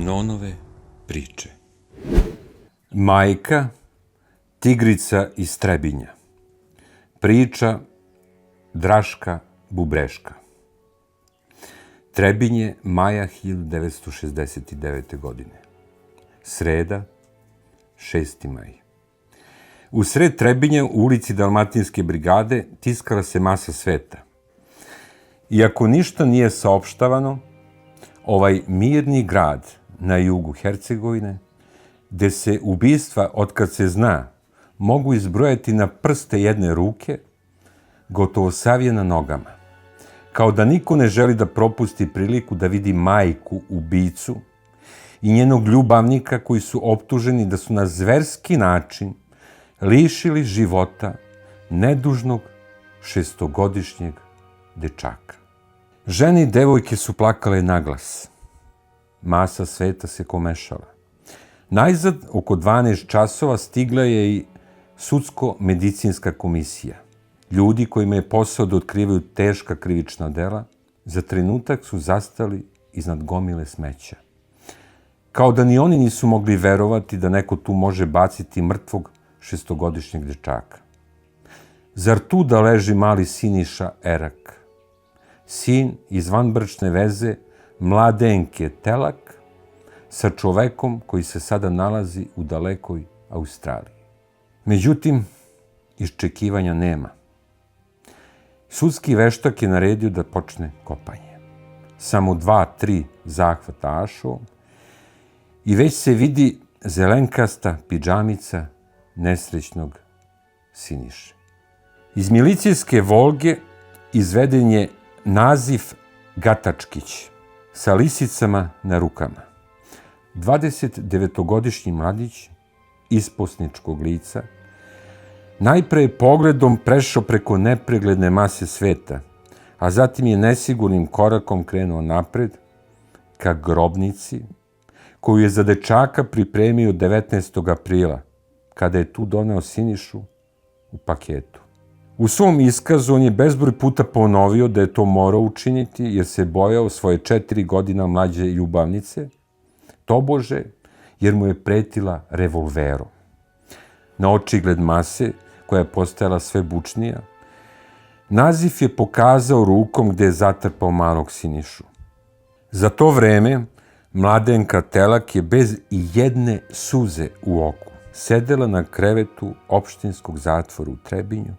Zenonove priče. Majka, tigrica iz Trebinja. Priča Draška Bubreška. Trebinje, maja 1969. godine. Sreda, 6. maj. U sred Trebinja, u ulici Dalmatinske brigade, tiskala se masa sveta. Iako ništa nije saopštavano, ovaj mirni grad na jugu Hercegovine, gde se ubistva, otkad se zna, mogu izbrojati na prste jedne ruke, gotovo savije na nogama. Kao da niko ne želi da propusti priliku da vidi majku ubicu i njenog ljubavnika koji su optuženi da su na zverski način lišili života nedužnog 6-godišnjeg dečaka. Žene i devojke su plakale naglas. Masa sveta se komešala. Najzad, oko 12 časova, stigla je i sudsko-medicinska komisija. Ljudi kojima je posao da otkrivaju teška krivična dela, za trenutak su zastali iznad gomile smeća. Kao da ni oni nisu mogli verovati da neko tu može baciti mrtvog 6-godišnjeg dečaka. Zar tu da leži mali Siniša Erak? Sin iz vanbračne veze Mladenke Telak sa čovekom koji se sada nalazi u dalekoj Australiji. Međutim, iščekivanja nema. Sudski veštak je naredio da počne kopanje. Samo 2-3 zahvata ašovom i već se vidi zelenkasta pidžamica nesrećnog Siniše. Iz milicijske Volge izveden je naziv Gatačkić sa lisicama na rukama. 29-godišnji mladić isposničkog lica najpre je pogledom prešao preko nepregledne mase sveta, a zatim je nesigurnim korakom krenuo napred ka grobnici koju je za dečaka pripremio 19. aprila, kada je tu doneo Sinišu u paketu. U svom iskazu on je bezbroj puta ponovio da je to morao učiniti jer se bojao svoje 4 godina mlađe ljubavnice, tobože jer mu je pretila revolverom. Na očigled mase, koja je postajala sve bučnija, naziv je pokazao rukom gde je zatrpao malog Sinišu. Za to vreme Mladenka Telak je bez ijedne suze u oku sedela na krevetu opštinskog zatvora u Trebinju,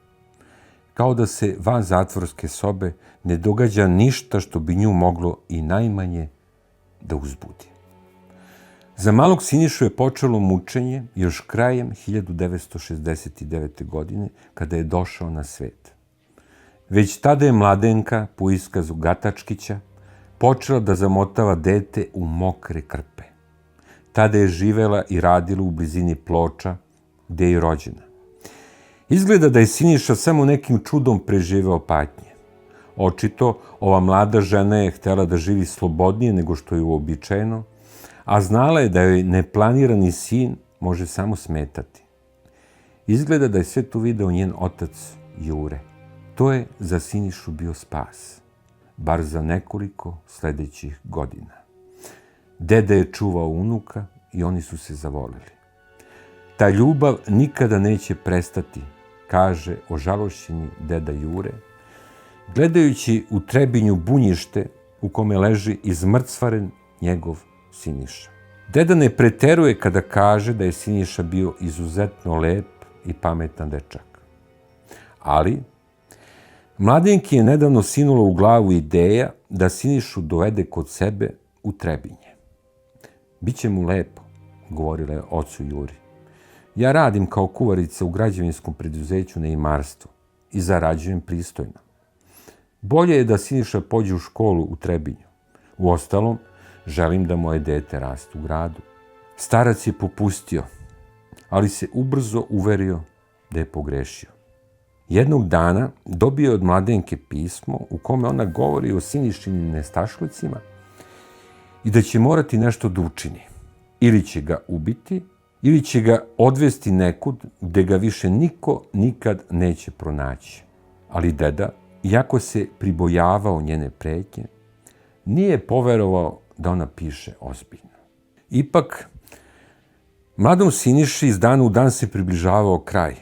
kao da se van zatvorske sobe ne događa ništa što bi nju moglo i najmanje da uzbudi. Za malog Sinišu je počelo mučenje još krajem 1969. godine, kada je došao na svet. Već tada je Mladenka, po iskazu Gatačkića, počela da zamotava dete u mokre krpe. Tada je živela i radila u blizini Ploča, gde je i rođena. Izgleda da je Siniša samo nekim čudom preživeo patnje. Očito, ova mlada žena je htela da živi slobodnije nego što je uobičajeno, a znala je da joj neplanirani sin može samo smetati. Izgleda da je sve to video njen otac Jure. To je za Sinišu bio spas, bar za nekoliko sledećih godina. Deda je čuvao unuka i oni su se zavolili. Ta ljubav nikada neće prestati, kaže ožalošćeni deda Jure, gledajući u Trebinju bunjište u kome leži izmrcvaren njegov Siniša. Deda ne preteruje kada kaže da je Siniša bio izuzetno lep i pametan dečak. Ali, Mladenki je nedavno sinula u glavu ideja da Sinišu dovede kod sebe u Trebinje. Biće mu lepo, govorila je ocu Juri. Ja radim kao kuvarica u građevinskom preduzeću na imarstvu i zarađujem pristojno. Bolje je da Siniša pođe u školu u Trebinju. Uostalom, želim da moje dete raste u gradu. Starac je popustio, ali se ubrzo uverio da je pogrešio. Jednog dana dobio je od Mladenke pismo u kome ona govori o Sinišinim nestašlucima i da će morati nešto da učini. Ili će ga ubiti, ili će ga odvesti nekud gde ga više niko nikad neće pronaći. Ali deda, iako se pribojavao njene pretnje, nije poverovao da ona piše ozbiljno. Ipak, mladom Siniši iz dana u dan se približavao kraj.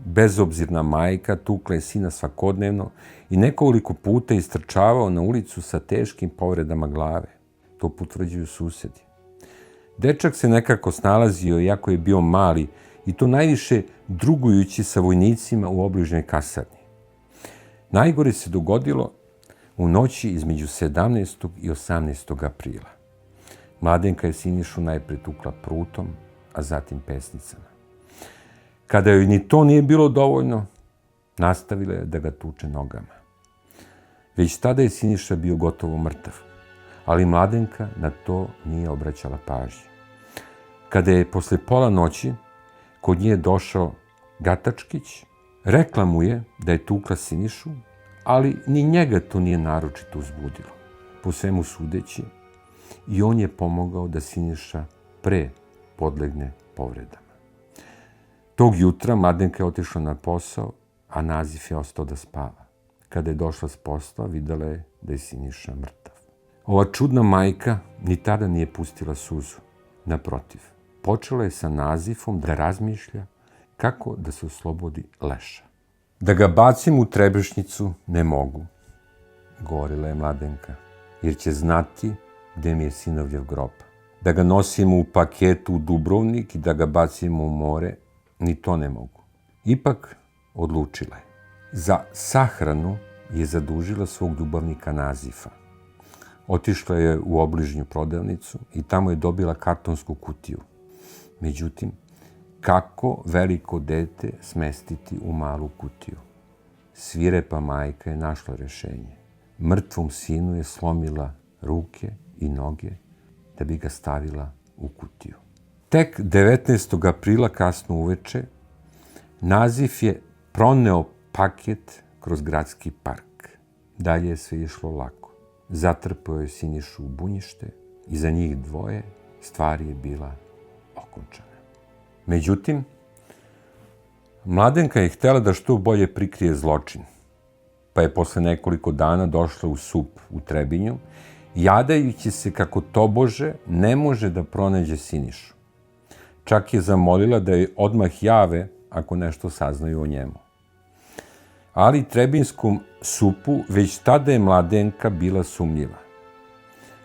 Bezobzirna majka tukla je sina svakodnevno i nekoliko puta istrčavao na ulicu sa teškim povredama glave. To potvrđuju susedi. Dečak se nekako snalazio, iako je bio mali, i to najviše drugujući sa vojnicima u obližnjoj kasarni. Najgore se dogodilo u noći između 17. i 18. aprila. Mladenka je Sinišu najpre tukla prutom, a zatim pesnicama. Kada joj ni to nije bilo dovoljno, nastavila je da ga tuče nogama. Već tada je Siniša bio gotovo mrtav, ali Mladenka na to nije obraćala pažnju. Kada je posle pola noći kod nje došao Gatačkić, rekla mu je da je tukla Sinišu, ali ni njega to nije naročito uzbudilo. Po svemu sudeći, i on je pomogao da Siniša pre podlegne povredama. Tog jutra Mladenka je otišla na posao, a Nazif je ostao da spava. Kada je došla s posla, videla je da je Siniša mrtav. Ova čudna majka ni tada nije pustila suzu. Naprotiv, počela je sa Nazifom da razmišlja kako da se oslobodi leša. Da ga bacim u Trebišnjicu ne mogu, govorila je Mladenka, jer će znati gde mi je sinovljev grob. Da ga nosim u paketu u Dubrovnik i da ga bacimo u more, ni to ne mogu. Ipak odlučila je. Za sahranu je zadužila svog ljubavnika Nazifa. Otišla je u obližnju prodavnicu i tamo je dobila kartonsku kutiju. Međutim, kako veliko dete smestiti u malu kutiju? Svirepa majka je našla rešenje. Mrtvom sinu je slomila ruke i noge da bi ga stavila u kutiju. Tek 19. aprila kasno uveče Nazif je proneo paket kroz gradski park. Dalje je sve išlo lako. Zatrpao je Sinišu u bunjište i za njih dvoje stvar je bila okončana. Međutim, Mladenka je htjela da što bolje prikrije zločin, pa je posle nekoliko dana došla u SUP u Trebinju, jadajući se kako tobože ne može da pronađe Sinišu. Čak je zamolila da joj odmah jave ako nešto saznaju o njemu. Ali Trebinskom SUP-u već tada je Mladenka bila sumnjiva.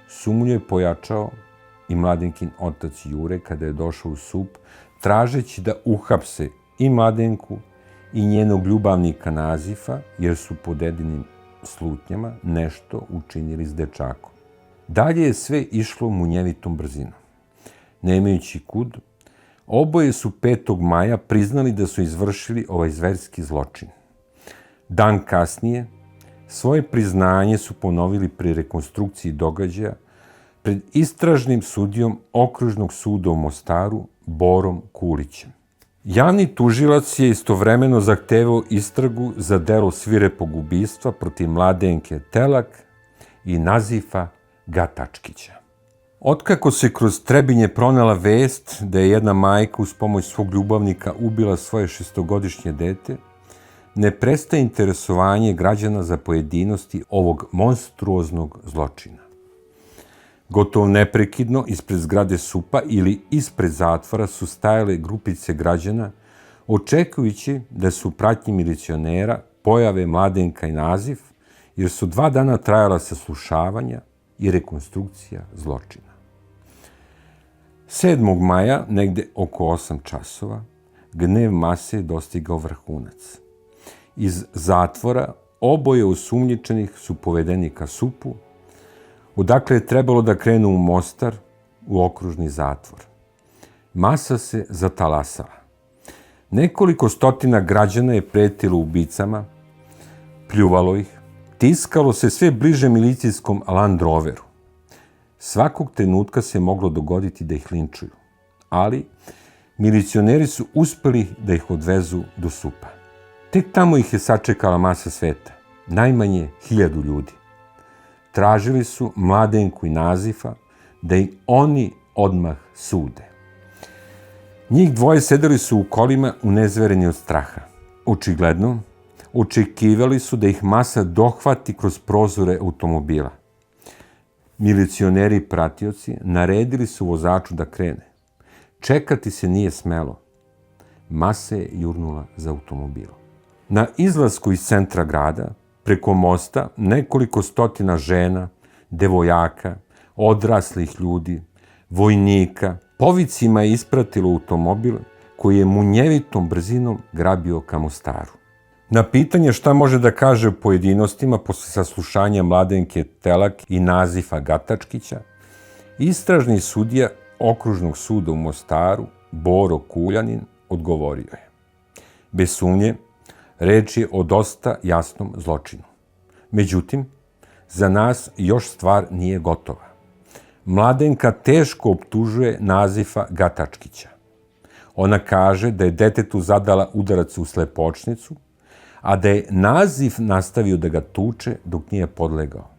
Sumnju je pojačao i Mladenkin otac Jure kada je došao u SUP, tražeći da uhapse i Mladenku i njenog ljubavnika Nazifa, jer su po dedinim slutnjama nešto učinili s dečakom. Dalje je sve išlo munjevitom brzinom. Nemajući kud, oboje su 5. maja priznali da su izvršili ovaj zverski zločin. Dan kasnije, svoje priznanje su ponovili pri rekonstrukciji događaja pred istražnim sudijom Okružnog suda u Mostaru, Borom Kulićem. Javni tužilac je istovremeno zahtevao istragu za delo svirepog ubistva protiv Mladenke Telak i Nazifa Gatačkića. Otkako se kroz Trebinje pronela vest da je jedna majka uz pomoć svog ljubavnika ubila svoje 6-godišnje dete, ne prestaje interesovanje građana za pojedinosti ovog monstruoznog zločina. Gotovo neprekidno ispred zgrade SUP-a ili ispred zatvora su stajale grupice građana, očekujući da su u pratnji milicionera pojave Mladenka i Nazif, jer su 2 dana trajala saslušavanja i rekonstrukcija zločina. 7. maja, negde oko 8 časova, gnev mase je dostigao vrhunac. Iz zatvora oboje osumnjičenih su povedeni ka SUP-u, odakle je trebalo da krenu u Mostar, u okružni zatvor. Masa se zatalasala. Nekoliko stotina građana je pretilo ubicama, pljuvalo ih, tiskalo se sve bliže milicijskom Land Roveru. Svakog trenutka se moglo dogoditi da ih linčuju, ali milicioneri su uspeli da ih odvezu do SUP-a. Tek tamo ih je sačekala masa sveta, najmanje 1000 ljudi. Tražili su Mladenku i Nazifa da im oni odmah sude. Njih dvoje sedeli su u kolima unezvereni od straha. Očigledno, očekivali su da ih masa dohvati kroz prozore automobila. Milicioneri i pratioci naredili su vozaču da krene. Čekati se nije smelo. Masa je jurnula za automobilom. Na izlasku iz centra grada, preko mosta, nekoliko stotina žena, devojaka, odraslih ljudi, vojnika, povicima je ispratilo automobil koji je munjevitom brzinom grabio ka Mostaru. Na pitanje šta može da kaže u pojedinostima posle saslušanja Mladenke Telak i Nazifa Gatačkića, istražni sudija Okružnog suda u Mostaru, Boro Kuljanin, odgovorio je: bez sumnje, reč je o dosta jasnom zločinu. Međutim, za nas još stvar nije gotova. Mladenka teško optužuje Nazifa Gatačkića. Ona kaže da je detetu zadala udarac u slepočnicu, a da je Nazif nastavio da ga tuče dok nije podlegao.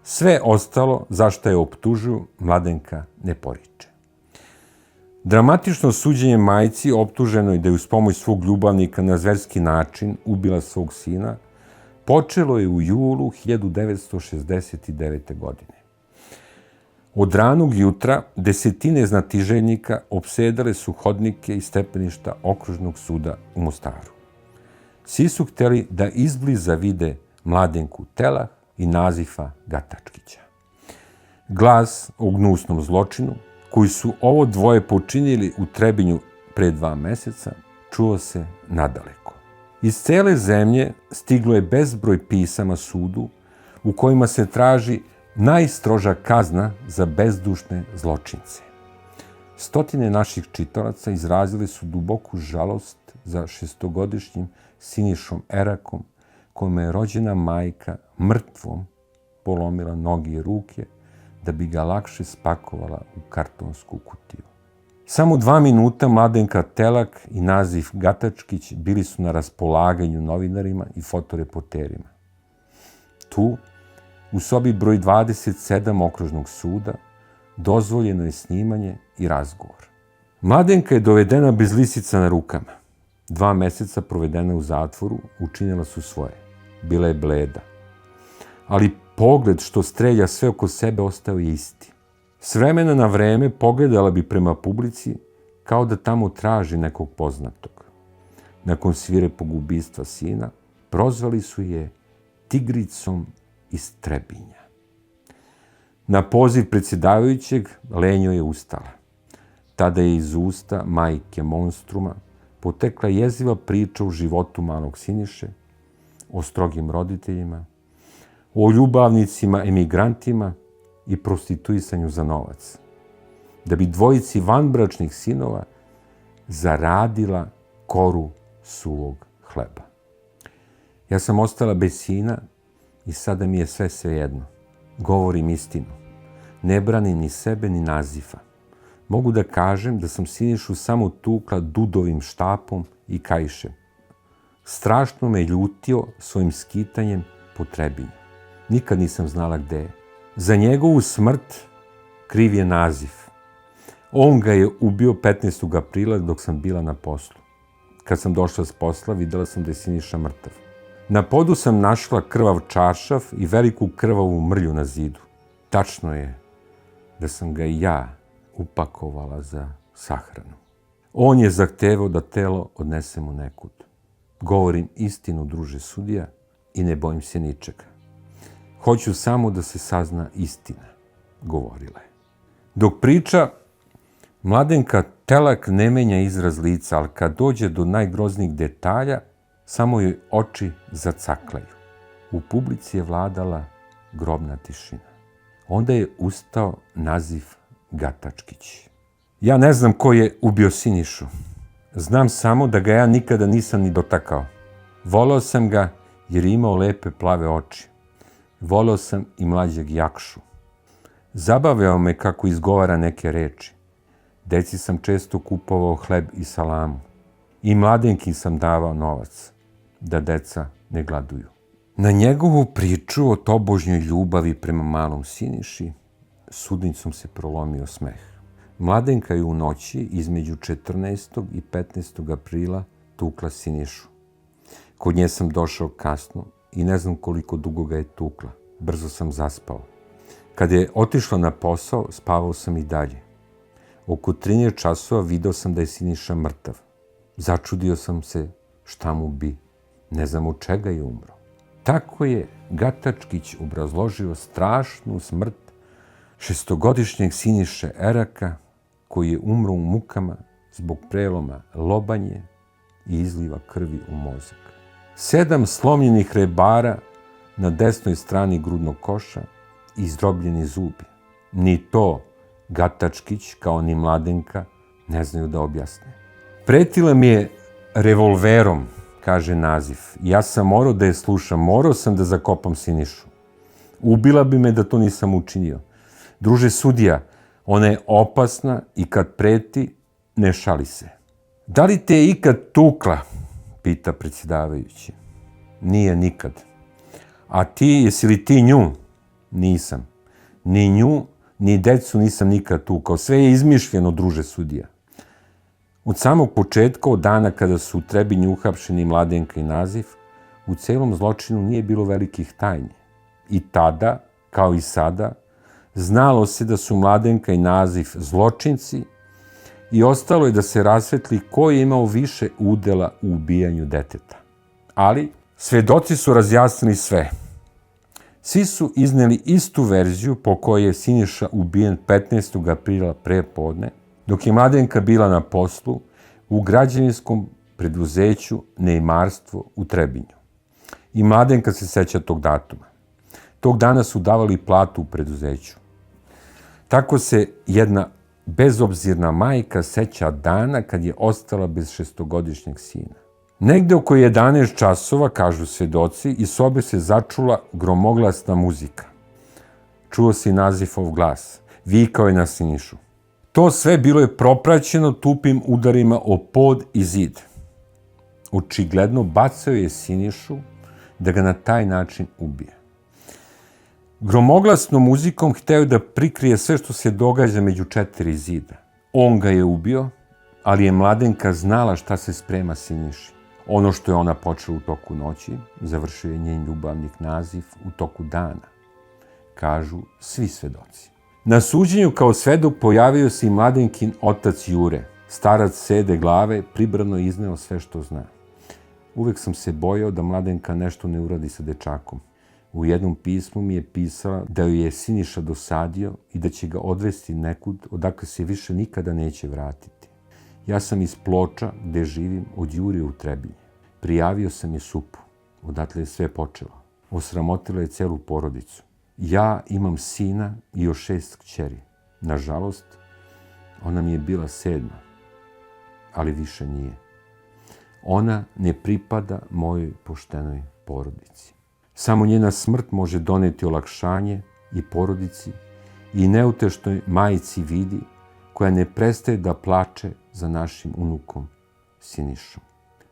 Sve ostalo za što je optužuju, Mladenka ne poriče. Dramatično suđenje majci optuženoj da je uz pomoć svog ljubavnika na zverski način ubila svog sina počelo je u julu 1969. godine. Od ranog jutra desetine znatiželjnika opsedale su hodnike i stepeništa Okružnog suda u Mostaru. Svi su hteli da izbliza vide Mladenku Telah i Nazifa Gatačkića. Glas o gnusnom zločinu, koji su ovo dvoje počinili u Trebinju pre 2 meseca, čuo se nadaleko. Iz cele zemlje stiglo je bezbroj pisama sudu u kojima se traži najstroža kazna za bezdušne zločince. Stotine naših čitalaca izrazili su duboku žalost za 6-godišnjim Sinišom Erakom, kojima je rođena majka mrtvom polomila noge i ruke da bi ga lakše spakovala u kartonsku kutiju. Samo 2 minuta Mladenka Telak i Nazif Gatačkić bili su na raspolaganju novinarima i fotoreporterima. Tu, u sobi broj 27 Okružnog suda, dozvoljeno je snimanje i razgovor. Mladenka je dovedena bez lisica na rukama. 2 meseca provedena u zatvoru učinila su svoje. Bila je bleda. Ali pogled što strelja sve oko sebe ostao je isti. S vremena na vreme pogledala bi prema publici kao da tamo traži nekog poznatog. Nakon svirepog ubistva sina, prozvali su je tigricom iz Trebinja. Na poziv predsjedavajućeg lenjo je ustala. Tada je iz usta majke monstruma potekla jeziva priča o životu malog Siniše, o strogim roditeljima, o ljubavnicima, emigrantima i prostituisanju za novac, da bi dvojici vanbračnih sinova zaradila koru suvog hleba. Ja sam ostala bez sina i sada mi je sve svejedno. Govorim istinu. Ne branim ni sebe ni Nazifa. Mogu da kažem da sam Sinišu samo tukla dudovim štapom i kaišem. Strašno me ljutio svojim skitanjem po Trebinju. Nikad nisam znala gde je. Za njegovu smrt kriv je Nazif. On ga je ubio 15. aprila dok sam bila na poslu. Kad sam došla s posla, videla sam da je Siniša mrtav. Na podu sam našla krvav čaršav i veliku krvavu mrlju na zidu. Tačno je da sam ga i ja upakovala za sahranu. On je zahtevao da telo odnesemo nekud. Govorim istinu, druže sudija, i ne bojim se ničega. Hoću samo da se sazna istina, govorila je. Dok priča, Mladenka Telak ne menja izraz lica, ali kad dođe do najgroznijih detalja, samo joj oči zacaklaju. U publici je vladala grobna tišina. Onda je ustao Nazif Gatačkić. Ja ne znam ko je ubio Sinišu. Znam samo da ga ja nikada nisam ni dotakao. Voleo sam ga jer je imao lepe plave oči. Voleo sam i mlađeg Jakšu. Zabavljao me kako izgovara neke reči. Deci sam često kupovao hleb i salamu. I Mladenki sam davao novac, da deca ne gladuju. Na njegovu priču o tobožnjoj ljubavi prema malom Siniši, sudnicom se prolomio smeh. Mladenka je u noći između 14. i 15. aprila tukla Sinišu. Kod nje sam došao kasno i ne znam koliko dugo ga je tukla. Brzo sam zaspao. Kad je otišla na posao, spavao sam i dalje. Oko 13 časova video sam da je Siniša mrtav. Začudio sam se šta mu bi, ne znam od čega je umro. Tako je Gatačkić obrazložio strašnu smrt šestogodišnjeg Siniše Eraka, koji je umro u mukama zbog preloma lobanje i izliva krvi u mozak. 7 slomljenih rebara na desnoj strani grudnog koša i izdrobljeni zubi. Ni to Gatačkić, kao ni Mladenka, ne znaju da objasne. Pretila mi je revolverom, kaže Naziv. Ja sam morao da je slušam, morao sam da zakopam Sinišu. Ubila bi me da to nisam učinio. Druže sudija, ona je opasna i kad preti, ne šali se. Da li te je ikad tukla? Pita predsjedavajući. Nije nikad. A ti, jesi li ti nju? Nisam. Ni nju, ni decu nisam nikad tukao. Sve je izmišljeno, druže sudija. Od samog početka, od dana kada su u Trebinju uhapšeni Mladenka i Naziv, u celom zločinu nije bilo velikih tajni. I tada, kao i sada, znalo se da su Mladenka i Naziv zločinci i ostalo je da se rasvetli ko je imao više udela u ubijanju deteta. Ali svedoci su razjasnili sve. Svi su izneli istu verziju po kojoj je Siniša ubijen 15. aprila prepodne, dok je Mladenka bila na poslu u građevinskom preduzeću Neimarstvo u Trebinju. I Mladenka se seća tog datuma. Tog dana su davali platu u preduzeću. Tako se jedna bezobzirna majka seća dana kad je ostala bez šestogodišnjeg sina. Negde oko 11 časova, kažu svedoci, iz sobe se začula gromoglasna muzika. Čuo se i Nazifov glas. Vikao je na Sinišu. To sve bilo je propraćeno tupim udarima o pod i zid. Očigledno bacao je Sinišu da ga na taj način ubije. Gromoglasnom muzikom hteo da prikrije sve što se događa među 4 zida. On ga je ubio, ali je Mladenka znala šta se sprema Siniši. Ono što je ona počela u toku noći, završio je njen ljubavnik Naziv u toku dana, kažu svi svedoci. Na suđenju kao svedok pojavio se i Mladenkin otac Jure. Starac sede glave, pribrano izneo sve što zna. Uvek sam se bojao da Mladenka nešto ne uradi sa dečakom. U jednom pismu mi je pisala da joj je Siniša dosadio i da će ga odvesti nekud odakle se više nikada neće vratiti. Ja sam iz Ploča, gde živim, od Jure u Trebinje. Prijavio sam je supu. Odatle je sve počelo. Osramotila je celu porodicu. Ja imam sina i još 6 kćeri. Nažalost, ona mi je bila 7, ali više nije. Ona ne pripada mojoj poštenoj porodici. Samo njena smrt može doneti olakšanje i porodici i neutešnoj majici Vidi, koja ne prestaje da plače za našim unukom Sinišom.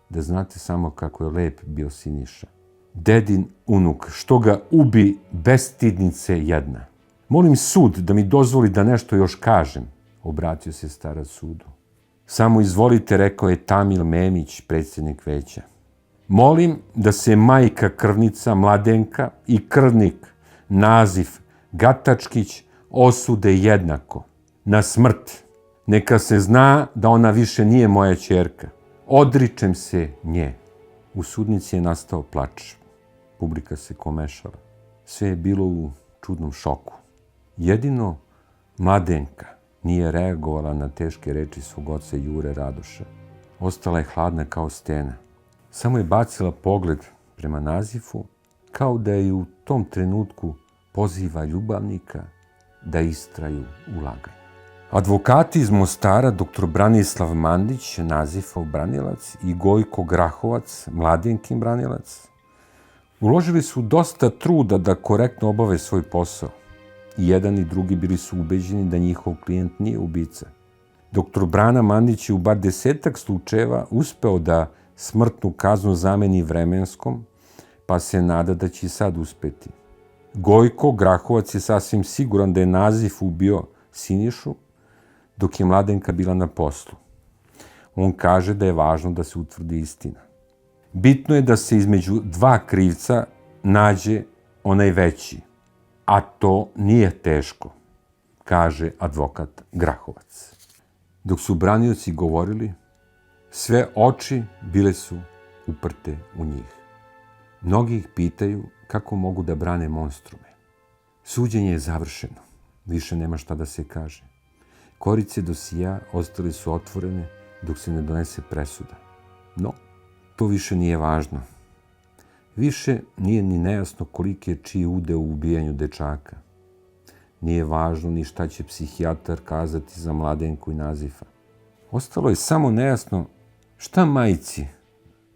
Da znate samo kako je lep bio Siniša. Dedin unuk, što ga ubi bestidnice jedna. Molim sud da mi dozvoli da nešto još kažem, obratio se starac sudu. Samo izvolite, rekao je Tamil Memić, predsjednik veća. Molim da se majka krvnica Mladenka i krvnik Naziv Gatačkić osude jednako, na smrt. Neka se zna da ona više nije moja ćerka. Odričem se nje. U sudnici je nastao plač. Publika se komešala. Sve je bilo u čudnom šoku. Jedino Mladenka nije reagovala na teške reči svog oca Jure Radoša. Ostala je hladna kao stena. Samo je bacila pogled prema Nazifu, kao da je u tom trenutku poziva ljubavnika da istraju u laganju. Advokati iz Mostara, dr. Branislav Mandić, Nazifov branilac, i Gojko Grahovac, Mladenkin branilac, uložili su dosta truda da korektno obave svoj posao. I jedan i drugi bili su ubeđeni da njihov klijent nije ubica. Dr. Brana Mandić je u bar 10-ak slučajeva uspeo da smrtnu kaznu zameni vremenskom, pa se nada da će i sad uspeti. Gojko Grahovac je sasvim siguran da je Naziv ubio Sinišu, dok je Mladenka bila na poslu. On kaže da je važno da se utvrdi istina. Bitno je da se između 2 krivca nađe onaj veći, a to nije teško, kaže advokat Grahovac. Dok su branioci govorili, sve oči bile su uprte u njih. Mnogi ih pitaju kako mogu da brane monstrume. Suđenje je završeno. Više nema šta da se kaže. Korice dosija ostale su otvorene dok se ne donese presuda. No, to više nije važno. Više nije ni nejasno koliki je čiji udeo u ubijanju dečaka. Nije važno ni šta će psihijatar kazati za Mladenku i Nazifa. Ostalo je samo nejasno šta majci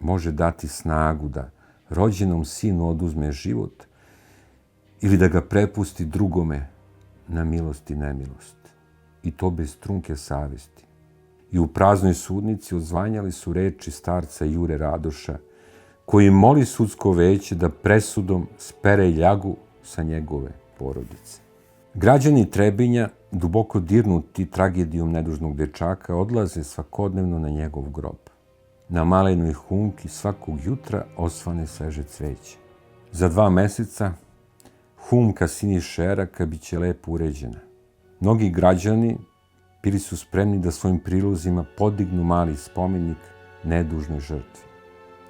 može dati snagu da rođenom sinu oduzme život ili da ga prepusti drugome na milost i nemilost. I to bez trunke savesti. I u praznoj sudnici odzvanjali su reči starca Jure Radoša, koji moli sudsko veće da presudom spere ljagu sa njegove porodice. Građani Trebinja, duboko dirnuti tragedijom nedužnog dečaka, odlaze svakodnevno na njegov grob. Na malenoj humki svakog jutra osvane sveže cveće. Za 2 meseca humka Siniše Eraka bit će lepo uređena. Mnogi građani bili su spremni da svojim prilozima podignu mali spomenik nedužnoj žrtvi.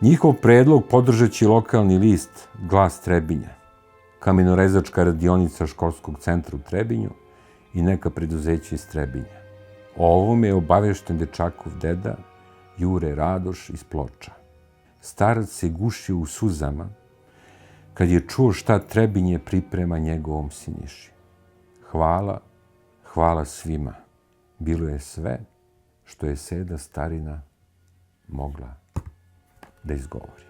Njihov predlog podržat će lokalni list Glas Trebinja, kamenorezačka radionica školskog centra u Trebinju i neka preduzeća iz Trebinja. O ovome je obavešten dečakov deda Jure Radoš iz Ploča. Starac se gušio u suzama kad je čuo šta Trebinje priprema njegovom Siniši. Hvala svima. Bilo je sve što je seda starina mogla da izgovori.